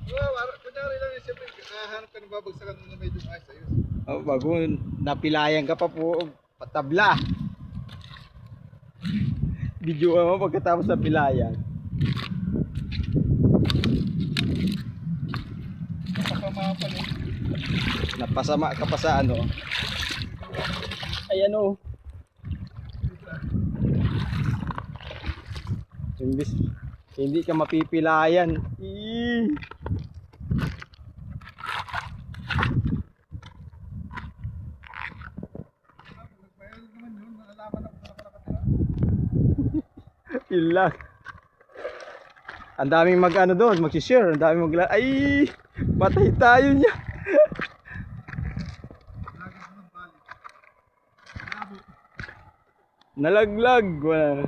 Kunyari lang yun, siyempre, hahanap ka ng babagsakan na medyo ayos ayos. Oh, bago napilayan ka pa po, patabla. Video mo pagkatapos ng pilayan. Napakamapan eh. Napasama ka pa sa ano. Ayan o. Imbis hindi ka mapipilayan. Mayroon naman yun, nalalaman ako sa nakatira. Ilang. Ang daming mag-ano doon, mag-share, ang daming magla. Ay! Matay tayo niya. Lagi ko ng balik. Labo. Nalaglag. Wala.